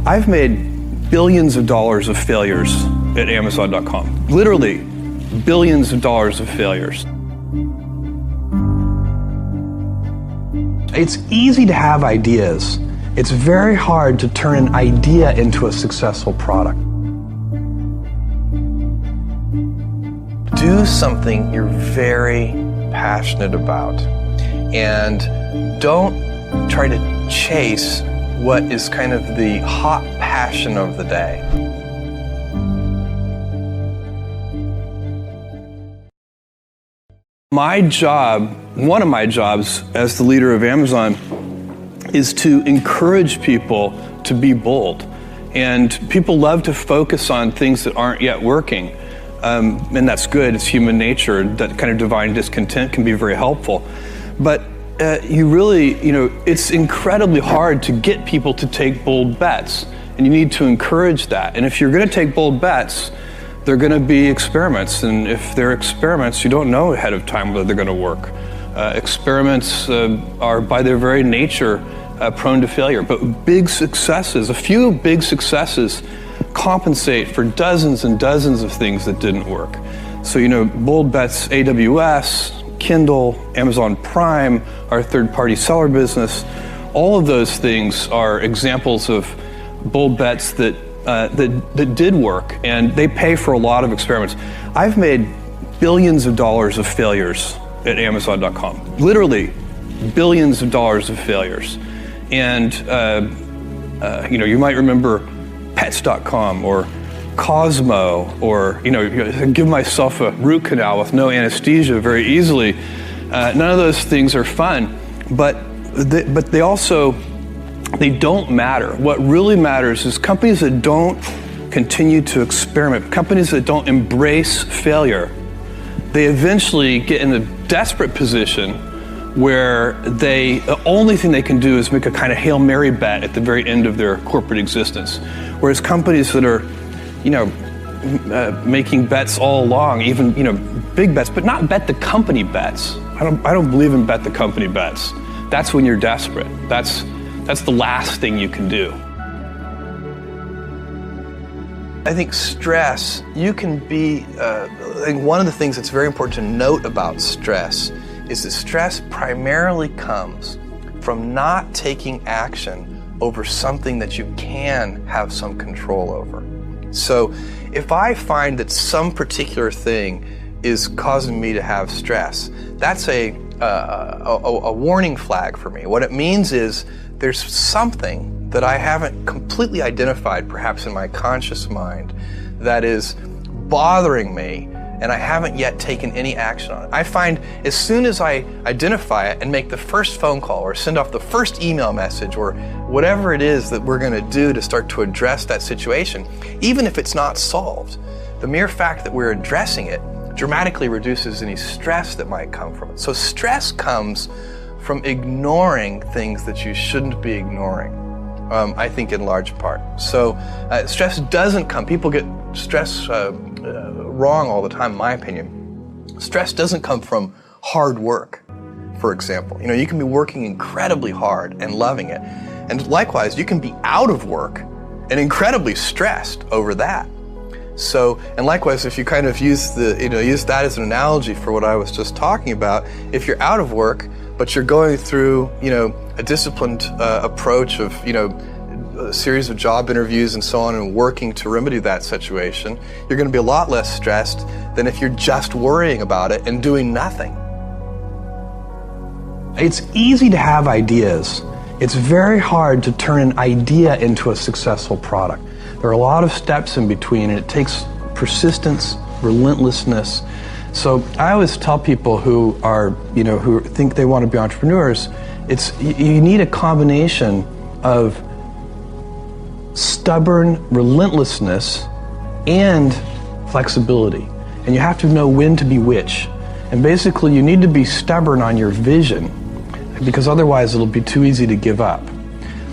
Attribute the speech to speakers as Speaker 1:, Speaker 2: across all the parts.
Speaker 1: I've made billions of dollars of failures at Amazon.com. Literally, billions of dollars of failures. It's easy to have ideas. It's very hard to turn an idea into a successful product. Do something you're very passionate about, and don't try to chase what is kind of the hot passion of the day. My job, one of my jobs as the leader of Amazon, is to encourage people to be bold. And people love to focus on things that aren't yet working. And that's good, it's human nature. That kind of divine discontent can be very helpful. But it's incredibly hard to get people to take bold bets. And you need to encourage that. And if you're gonna take bold bets, they're gonna be experiments. And if they're experiments, you don't know ahead of time whether they're gonna work. Experiments are by their very nature prone to failure. But big successes, a few big successes, compensate for dozens and dozens of things that didn't work. So, bold bets, AWS, Kindle, Amazon Prime, our third-party seller business, all of those things are examples of bold bets that did work, and they pay for a lot of experiments. I've made billions of dollars of failures at Amazon.com. Literally, billions of dollars of failures. And, you might remember Pets.com or Cosmo, or give myself a root canal with no anesthesia very easily. None of those things are fun, but they don't matter. What really matters is companies that don't continue to experiment, companies that don't embrace failure. They eventually get in a desperate position where the only thing they can do is make a kind of Hail Mary bet at the very end of their corporate existence. Whereas companies that are making bets all along, even big bets, but not bet the company bets. I don't believe in bet the company bets. That's when you're desperate. That's the last thing you can do. I think stress, you can be, I think one of the things that's very important to note about stress is that stress primarily comes from not taking action over something that you can have some control over. So if I find that some particular thing is causing me to have stress, that's a warning flag for me. What it means is there's something that I haven't completely identified, perhaps in my conscious mind, that is bothering me, and I haven't yet taken any action on it. I find as soon as I identify it and make the first phone call or send off the first email message or whatever it is that we're going to do to start to address that situation, even if it's not solved, the mere fact that we're addressing it dramatically reduces any stress that might come from it. So stress comes from ignoring things that you shouldn't be ignoring, I think in large part. So stress doesn't come, people get stress wrong all the time, in my opinion. Stress doesn't come from hard work, for example. You can be working incredibly hard and loving it. And likewise, you can be out of work and incredibly stressed over that. So, and likewise, if you kind of use that as an analogy for what I was just talking about, if you're out of work, but you're going through, a disciplined approach of, a series of job interviews and so on, and working to remedy that situation, you're going to be a lot less stressed than if you're just worrying about it and doing nothing. It's easy to have ideas. It's very hard to turn an idea into a successful product. There are a lot of steps in between, and it takes persistence, relentlessness. So I always tell people who are, who think they want to be entrepreneurs, you need a combination of stubborn relentlessness and flexibility. And you have to know when to be which. And basically you need to be stubborn on your vision, because otherwise it'll be too easy to give up.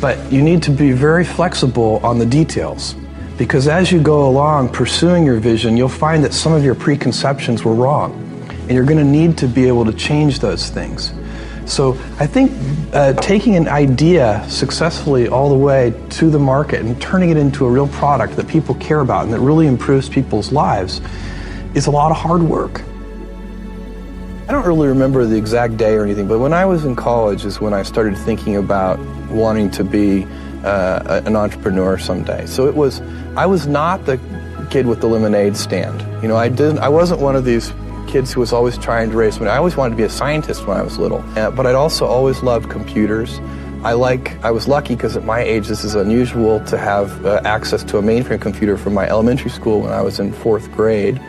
Speaker 1: But you need to be very flexible on the details, because as you go along pursuing your vision, you'll find that some of your preconceptions were wrong, and you're going to need to be able to change those things. So I think taking an idea successfully all the way to the market and turning it into a real product that people care about and that really improves people's lives is a lot of hard work. I don't really remember the exact day or anything, but when I was in college is when I started thinking about wanting to be an entrepreneur someday. So I was not the kid with the lemonade stand. You know, I wasn't one of these kids who was always trying to raise money. I always wanted to be a scientist when I was little, but I'd also always loved computers. I was lucky because at my age this is unusual to have access to a mainframe computer from my elementary school when I was in 4th grade,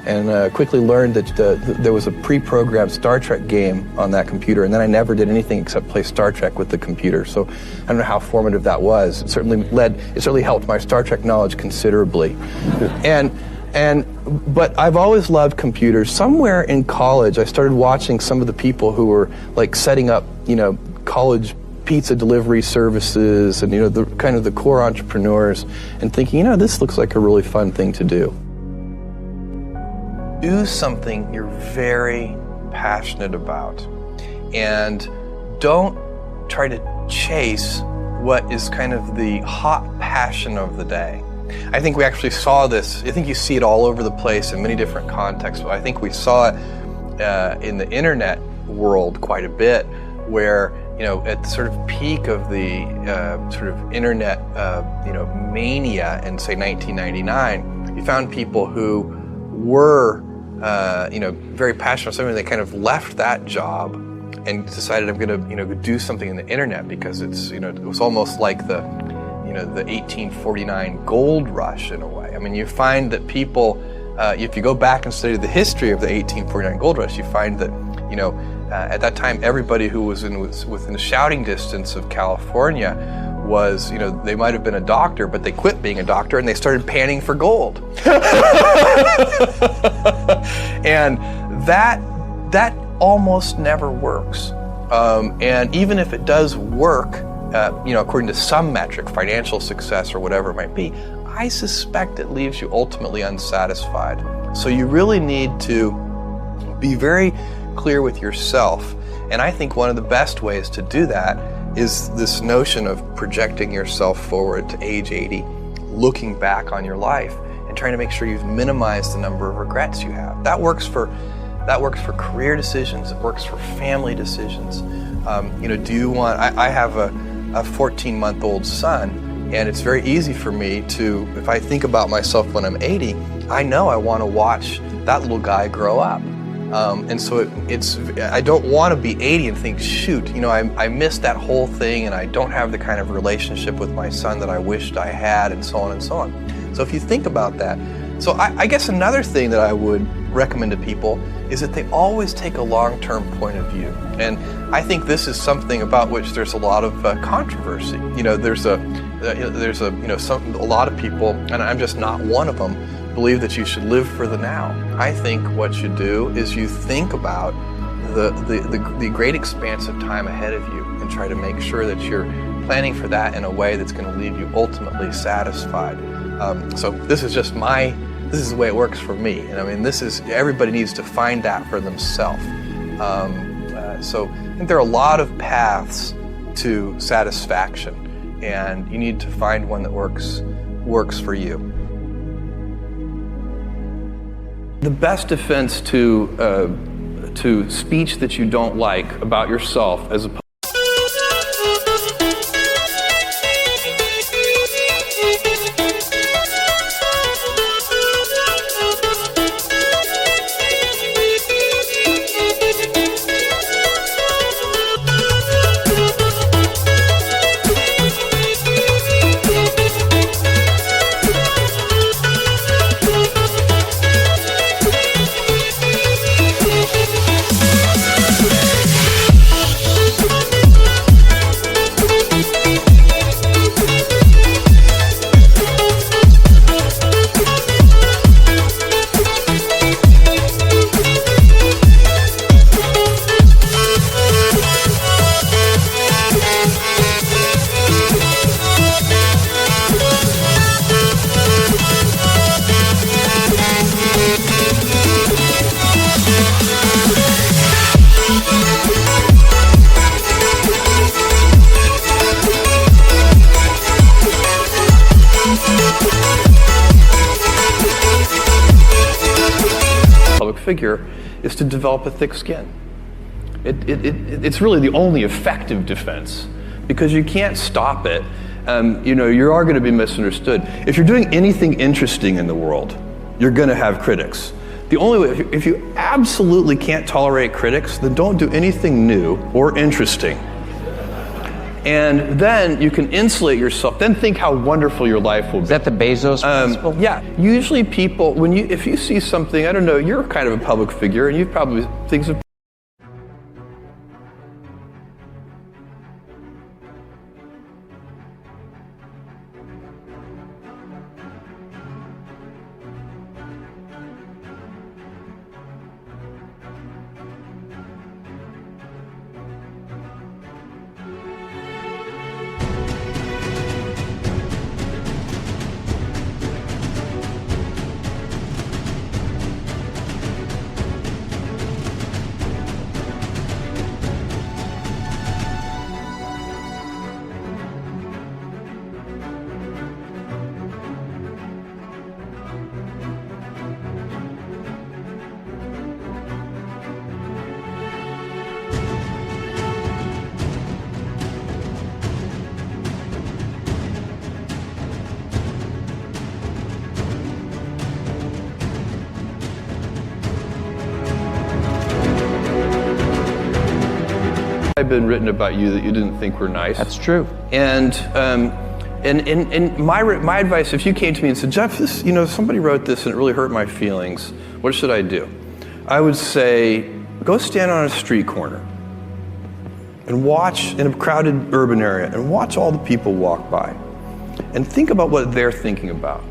Speaker 1: and quickly learned that there was a pre-programmed Star Trek game on that computer, and then I never did anything except play Star Trek with the computer. So I don't know how formative that was. It certainly helped my Star Trek knowledge considerably. But I've always loved computers. Somewhere in college, I started watching some of the people who were like setting up, college pizza delivery services and, the kind of the core entrepreneurs, and thinking, this looks like a really fun thing to do. Do something you're very passionate about, and don't try to chase what is kind of the hot passion of the day. I think we actually saw this. I think you see it all over the place in many different contexts, but I think we saw it in the internet world quite a bit, where at the sort of peak of the sort of internet mania in, say, 1999, you found people who were very passionate about something. They kind of left that job and decided, I'm going to do something in the internet, because it's it was almost like the 1849 gold rush in a way. I mean, you find that people, if you go back and study the history of the 1849 gold rush, you find that at that time everybody who was within shouting distance of California was, they might have been a doctor, but they quit being a doctor and they started panning for gold. And that almost never works. And even if it does work, according to some metric, financial success or whatever it might be, I suspect it leaves you ultimately unsatisfied. So you really need to be very clear with yourself. And I think one of the best ways to do that is this notion of projecting yourself forward to age 80, looking back on your life and trying to make sure you've minimized the number of regrets you have. That works for career decisions. It works for family decisions. Do you want? I have a 14-month-old son, and it's very easy for me to, if I think about myself when I'm 80, I know I want to watch that little guy grow up. And so I don't want to be 80 and think, shoot, I missed that whole thing, and I don't have the kind of relationship with my son that I wished I had, and so on and so on. So if you think about that, so I guess another thing that I would recommend to people is that they always take a long-term point of view. And I think this is something about which there's a lot of controversy. There's a lot of people, and I'm just not one of them, believe that you should live for the now. I think what you do is you think about the great expanse of time ahead of you and try to make sure that you're planning for that in a way that's going to leave you ultimately satisfied. So this is the way it works for me. And I mean, everybody needs to find that for themselves. So I think there are a lot of paths to satisfaction, and you need to find one that works for you. The best defense to speech that you don't like about yourself, as opposed figure is to develop a thick skin. It's really the only effective defense, because you can't stop it. You are going to be misunderstood. If you're doing anything interesting in the world, you're going to have critics. The only way, if you absolutely can't tolerate critics, then don't do anything new or interesting. And then you can insulate yourself. Then think how wonderful your life will be.
Speaker 2: Is that the Bezos principle?
Speaker 1: Yeah. Usually people, if you see something, I don't know, you're kind of a public figure, and you've probably things have. I've been written about you that you didn't think were nice.
Speaker 2: That's true.
Speaker 1: And my advice, if you came to me and said, Jeff, somebody wrote this and it really hurt my feelings, what should I do? I would say, go stand on a street corner and watch in a crowded urban area and watch all the people walk by and think about what they're thinking about.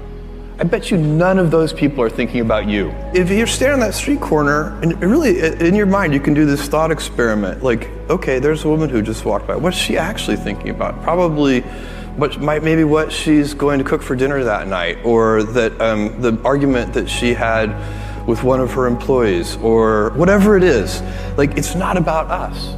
Speaker 1: I bet you none of those people are thinking about you. If you're standing on that street corner, and really in your mind you can do this thought experiment, like, okay, there's a woman who just walked by. What's she actually thinking about? Probably maybe what she's going to cook for dinner that night, or that the argument that she had with one of her employees, or whatever it is. Like, it's not about us.